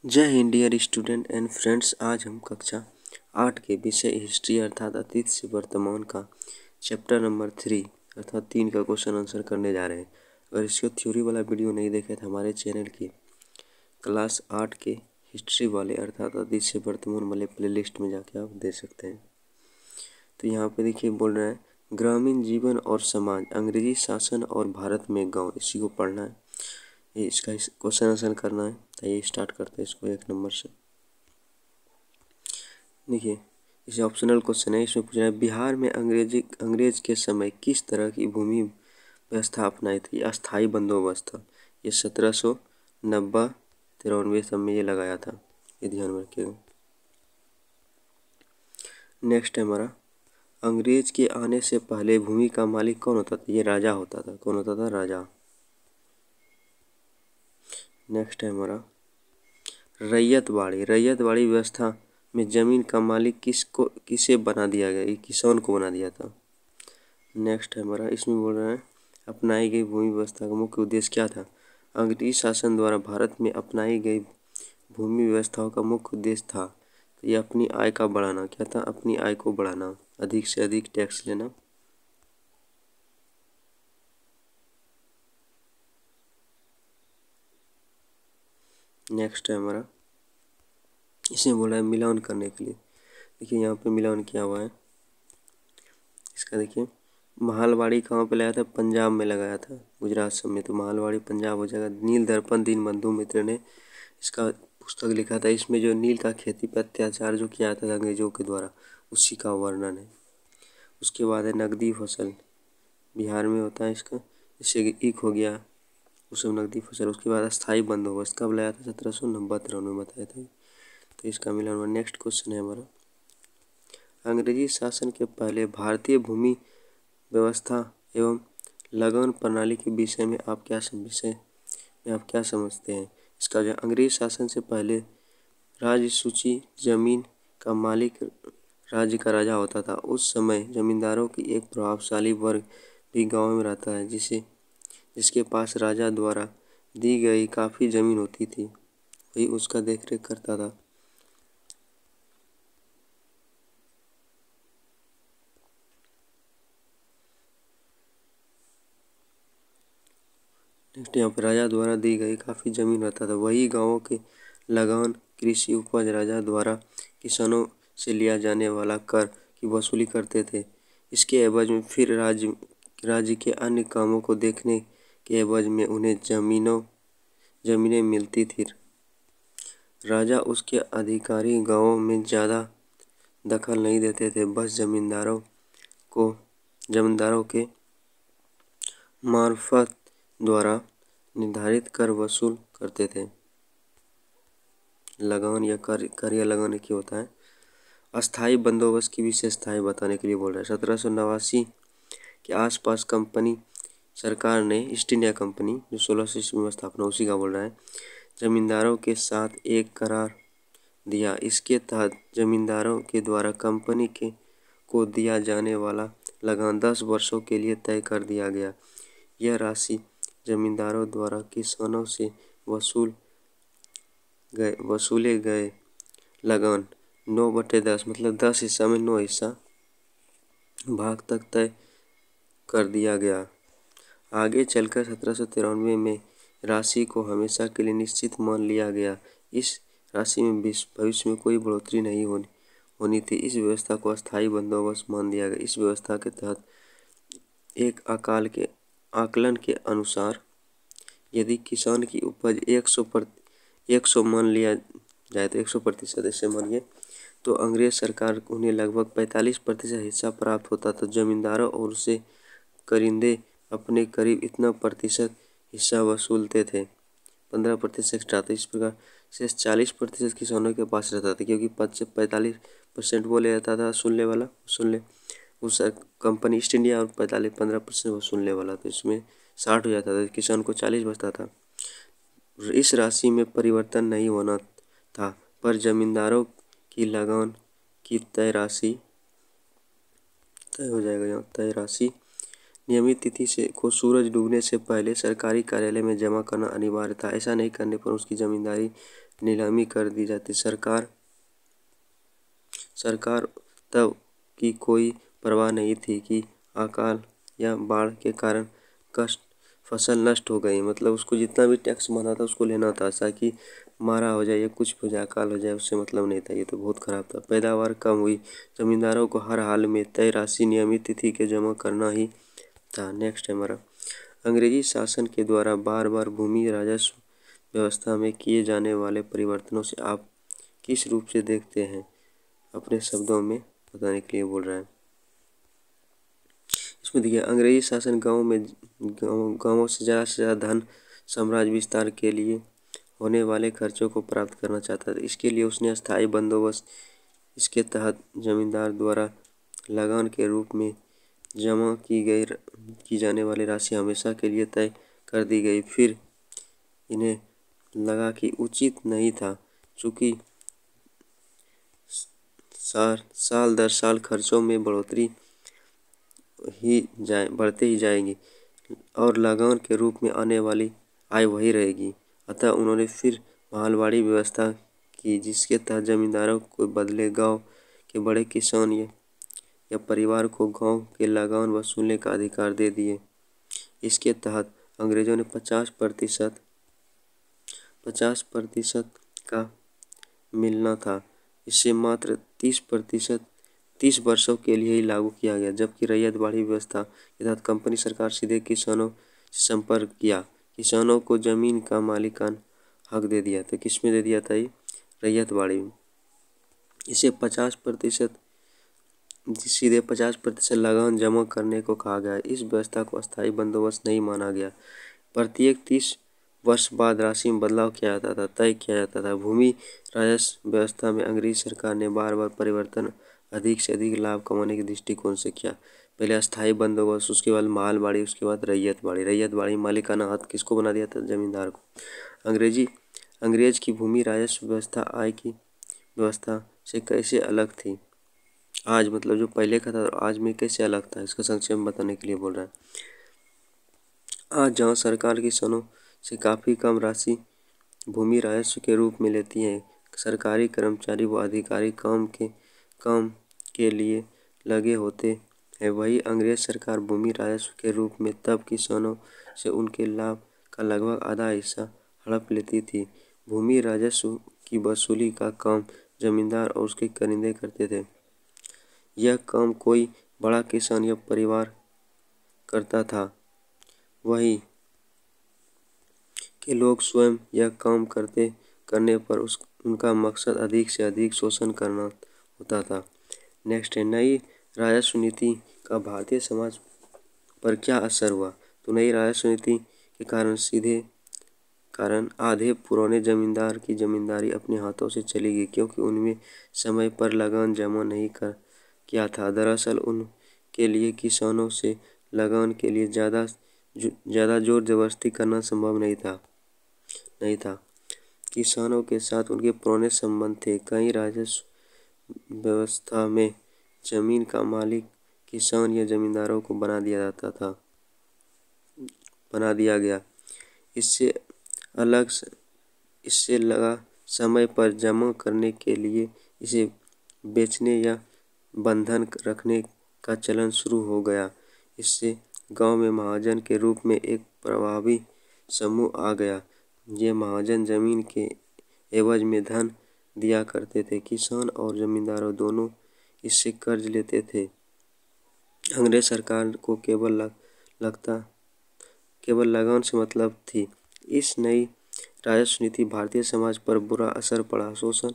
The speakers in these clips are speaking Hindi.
जय Hind dear student and friends. आज हम कक्षा 8 के विषय हिस्ट्री अर्थात अतीत से वर्तमान का चैप्टर नंबर 3 अर्थात 3 का क्वेश्चन आंसर करने जा रहे हैं। अगर इसको थ्योरी वाला वीडियो नहीं देखे तो हमारे चैनल की क्लास 8 के हिस्ट्री वाले अर्थात अतीत से वर्तमान वाले प्लेलिस्ट में जाके आप दे सकते हैं। तो यहाँ पे देखिए बोल रहे हैं ग्रामीण जीवन और समाज, अंग्रेजी शासन और भारत में गाँव, इसी को पढ़ना है। ये इसका क्वेश्चन आंसर करना है। तो ये स्टार्ट करते हैं इसको 1 नंबर से। देखिए इसे ऑप्शनल क्वेश्चन है। इसमें पूछ रहा है बिहार में अंग्रेज के समय किस तरह की भूमि व्यवस्था अपनाई थी। अस्थाई बंदोबस्त था। ये 1790-93 सब में ये लगाया था, ये ध्यान में रखिएगा। नेक्स्ट है हमारा अंग्रेज के आने से पहले भूमि का मालिक कौन होता था। ये राजा होता था। कौन होता था? राजा। नेक्स्ट है हमारा रैयतवाड़ी व्यवस्था में जमीन का मालिक किसे बना दिया गया। ये किसान को बना दिया था। नेक्स्ट है हमारा इसमें बोल रहे हैं अपनाई गई भूमि व्यवस्था का मुख्य उद्देश्य क्या था। अंग्रेजी शासन द्वारा भारत में अपनाई गई भूमि व्यवस्थाओं का मुख्य उद्देश्य था तो ये अपनी आय का बढ़ाना। क्या था? अपनी आय को बढ़ाना, अधिक से अधिक टैक्स लेना। नेक्स्ट है हमारा इसमें बोला है मिलान करने के लिए। देखिए यहाँ पे मिलान किया हुआ है इसका। देखिए महालवाड़ी कहाँ पे लगाया था? पंजाब में लगाया था, गुजरात सब में। तो महालवाड़ी पंजाब हो जाएगा। नील दर्पण दीनबंधु मित्र ने इसका पुस्तक लिखा था। इसमें जो नील का खेती पर अत्याचार जो किया था अंग्रेजों के द्वारा, उसी का वर्णन है। उसके बाद है नकदी फसल, बिहार में होता है इसका। इससे ईख हो गया, उसमें नकदी फसल। उसके बाद अस्थाई बंदोबस्त कब लाया था? 1790-93 में बताया था। तो इसका मिलान हुआ। नेक्स्ट क्वेश्चन है हमारा अंग्रेजी शासन के पहले भारतीय भूमि व्यवस्था एवं लगान प्रणाली के विषय में आप क्या समझते हैं। इसका जो अंग्रेज शासन से पहले राज्य सूची जमीन का मालिक राज्य का राजा होता था। उस समय जमींदारों की एक प्रभावशाली वर्ग भी गांव में रहता है जिसके पास राजा द्वारा दी गई काफ़ी ज़मीन होती थी, वही उसका देखरेख करता था। नेक्स्ट यहाँ पर राजा द्वारा दी गई काफ़ी ज़मीन रहता था, वही गांवों के लगान कृषि उपज राजा द्वारा किसानों से लिया जाने वाला कर की वसूली करते थे। इसके एवज में फिर राज्य के अन्य कामों को देखने के एवज में उन्हें ज़मीनें मिलती थी। राजा उसके अधिकारी गांवों में ज़्यादा दखल नहीं देते थे, बस जमींदारों के मार्फत द्वारा निर्धारित कर वसूल करते थे। लगान या कर या लगान एक ही होता है। अस्थाई बंदोबस्त की विशेषताएं बताने के लिए बोल रहा है। 1789 के आसपास कंपनी सरकार ने ईस्ट इंडिया कंपनी जो 1600 ईस्वी में स्थापना, उसी का बोल रहा है, जमींदारों के साथ एक करार दिया। इसके तहत जमींदारों के द्वारा कंपनी को दिया जाने वाला लगान 10 वर्षों के लिए तय कर दिया गया। यह राशि जमींदारों द्वारा किसानों से वसूले गए लगान 9/10 मतलब 10 हिस्सा में 9 हिस्सा भाग तक तय कर दिया गया। आगे चलकर 1793 में राशि को हमेशा के लिए निश्चित मान लिया गया। इस राशि में भविष्य में कोई बढ़ोतरी नहीं होनी थी। इस व्यवस्था को अस्थाई बंदोबस्त मान दिया गया। इस व्यवस्था के तहत एक आकलन के अनुसार यदि किसान की उपज 100 मान लिया जाए तो 100% ऐसे मानिए तो अंग्रेज सरकार उन्हें लगभग 45% हिस्सा प्राप्त होता था। जमींदारों और उसे करिंदे अपने करीब इतना प्रतिशत हिस्सा वसूलते थे, 15% एक्स्ट्रा। तो इस प्रकार से 40% किसानों के पास रहता था, क्योंकि 45% वो ले जाता था सुनने उस कंपनी ईस्ट इंडिया, और 15% वसूलने वाला। तो इसमें 60 हो जाता था, किसान को 40 बचता था। इस राशि में परिवर्तन नहीं होना था, पर जमींदारों की लगान की तय राशि तय हो जाएगा। यहाँ तय राशि नियमित तिथि से को सूरज डूबने से पहले सरकारी कार्यालय में जमा करना अनिवार्य था। ऐसा नहीं करने पर उसकी जमींदारी नीलामी कर दी जाती। सरकार तब की कोई परवाह नहीं थी कि अकाल या बाढ़ के कारण कष्ट फसल नष्ट हो गई, मतलब उसको जितना भी टैक्स बना था उसको लेना था, ताकि मारा हो जाए या कुछ हो जाए, अकाल हो जाए, उससे मतलब नहीं था। ये तो बहुत खराब था। पैदावार कम हुई, जमींदारों को हर हाल में तय राशि नियमित तिथि के जमा करना ही था। नेक्स्ट है हमारा, अंग्रेजी शासन के द्वारा बार बार भूमि राजस्व व्यवस्था में किए जाने वाले परिवर्तनों से आप किस रूप से देखते हैं? अपने शब्दों में बताने के लिए बोल रहा है। इसमें देखिए, अंग्रेजी शासन गांवों से ज़्यादा धन साम्राज्य विस्तार के लिए होने वाले खर्चों को प्राप्त करना चाहता था। इसके लिए उसने अस्थायी बंदोबस्त, इसके तहत जमींदार द्वारा लगान के रूप में जमा की जाने वाली राशि हमेशा के लिए तय कर दी गई। फिर इन्हें लगा कि उचित नहीं था, चूँकि साल दर साल खर्चों में बढ़ते ही जाएंगी और लगान के रूप में आने वाली आय वही रहेगी। अतः उन्होंने फिर महलवाड़ी व्यवस्था की, जिसके तहत जमींदारों को बदले गांव के बड़े किसान या परिवार को गांव के लगान वसूलने का अधिकार दे दिए। इसके तहत अंग्रेजों ने 50% का मिलना था, इसे मात्र 30 वर्षों के लिए ही लागू किया गया। जबकि रैयतवाड़ी व्यवस्था के तहत कंपनी सरकार सीधे किसानों से संपर्क किया, किसानों को जमीन का मालिकान हक दे दिया। तो किस में दे दिया था ये? रैयतवाड़ी में। इसे 50% सीधे 50% लगान जमा करने को कहा गया। इस व्यवस्था को अस्थायी बंदोबस्त नहीं माना गया। प्रत्येक 30 वर्ष बाद राशि में बदलाव तय किया जाता था। भूमि राजस्व व्यवस्था में अंग्रेजी सरकार ने बार बार परिवर्तन अधिक से अधिक लाभ कमाने के दृष्टिकोण से किया। पहले अस्थायी बंदोबस्त, उसके बाद महलवाड़ी, उसके बाद रैयतवाड़ी मालिकाना हक किसको बना दिया था? जमींदार को। अंग्रेज की भूमि राजस्व व्यवस्था आय की व्यवस्था से कैसे अलग थी? आज मतलब जो पहले का था आज में कैसे अलग था, इसका संक्षेप में बताने के लिए बोल रहा है। आज जहाँ सरकार किसानों से काफ़ी कम राशि भूमि राजस्व के रूप में लेती है, सरकारी कर्मचारी व अधिकारी काम के लिए लगे होते हैं, वही अंग्रेज सरकार भूमि राजस्व के रूप में तब किसानों से उनके लाभ का लगभग आधा हिस्सा हड़प लेती थी। भूमि राजस्व की वसूली का काम जमींदार और उसके कारिंदे करते थे। यह काम कोई बड़ा किसान या परिवार करता था, वही के लोग स्वयं यह काम करने पर उनका मकसद अधिक से अधिक शोषण करना होता था। नेक्स्ट है, नई राजस्व नीति का भारतीय समाज पर क्या असर हुआ? तो नई राजस्व नीति के कारण आधे पुराने जमींदार की जमींदारी अपने हाथों से चली गई, क्योंकि उनमें समय पर लगान जमा नहीं किया था। दरअसल उनके लिए किसानों से लगान के लिए ज़्यादा जोर जबरदस्ती करना संभव नहीं था। किसानों के साथ उनके पुराने संबंध थे। कई राजस्व व्यवस्था में जमीन का मालिक किसान या जमींदारों को बना दिया गया। इससे लगा समय पर जमा करने के लिए इसे बेचने या बंधन रखने का चलन शुरू हो गया। इससे गांव में महाजन के रूप में एक प्रभावी समूह आ गया। ये महाजन जमीन के एवज में धन दिया करते थे। किसान और जमींदारों दोनों इससे कर्ज लेते थे। अंग्रेज सरकार को केवल लगान से मतलब थी। इस नई राजस्व नीति भारतीय समाज पर बुरा असर पड़ा। शोषण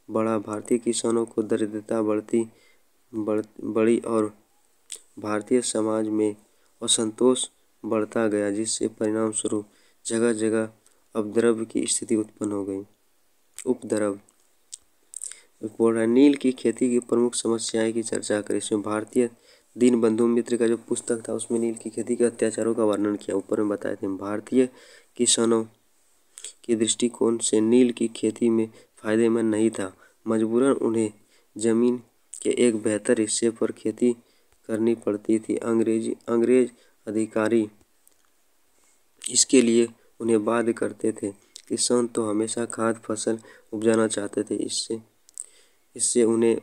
बढ़ा, भारतीय किसानों को दरिद्रता बढ़ी और भारतीय समाज में असंतोष बढ़ता गया, जिससे परिणाम स्वरूप जगह जगह उपद्रव की स्थिति उत्पन्न हो गई। उपद्रव बोल रहा है, नील की खेती की प्रमुख समस्याएं की चर्चा करें। इसमें भारतीय दीनबंधु मित्र का जो पुस्तक था उसमें नील की खेती के अत्याचारों का वर्णन किया। ऊपर में बताए थे, भारतीय किसानों के दृष्टिकोण से नील की खेती में फायदेमंद नहीं था। मजबूरन उन्हें जमीन के एक बेहतर हिस्से पर खेती करनी पड़ती थी। अंग्रेज अधिकारी इसके लिए उन्हें बाध्य करते थे। किसान तो हमेशा खाद्य फसल उपजाना चाहते थे। इससे उन्हें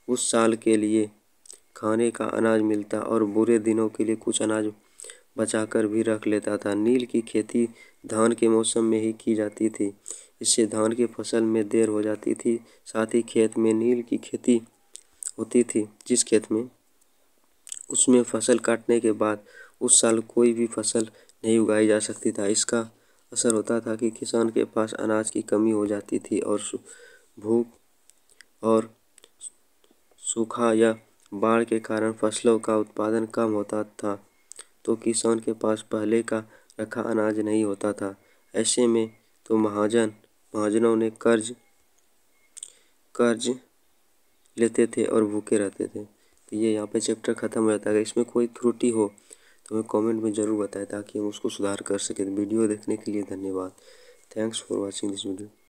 उस साल के लिए खाने का अनाज मिलता और बुरे दिनों के लिए कुछ अनाज बचाकर भी रख लेता था। नील की खेती धान के मौसम में ही की जाती थी। इससे धान की फसल में देर हो जाती थी। साथ ही खेत में नील की खेती होती थी, जिस खेत में उसमें फसल काटने के बाद उस साल कोई भी फसल नहीं उगाई जा सकती था। इसका असर होता था कि किसान के पास अनाज की कमी हो जाती थी और भूख और सूखा या बाढ़ के कारण फसलों का उत्पादन कम होता था, तो किसान के पास पहले का रखा अनाज नहीं होता था। ऐसे में तो महाजनों ने कर्ज लेते थे और भूखे रहते थे। तो ये यहाँ पे चैप्टर खत्म हो जाता है। इसमें कोई त्रुटि हो तो हमें कमेंट में ज़रूर बताएं ताकि हम उसको सुधार कर सकें। वीडियो देखने के लिए धन्यवाद। Thanks for watching this video.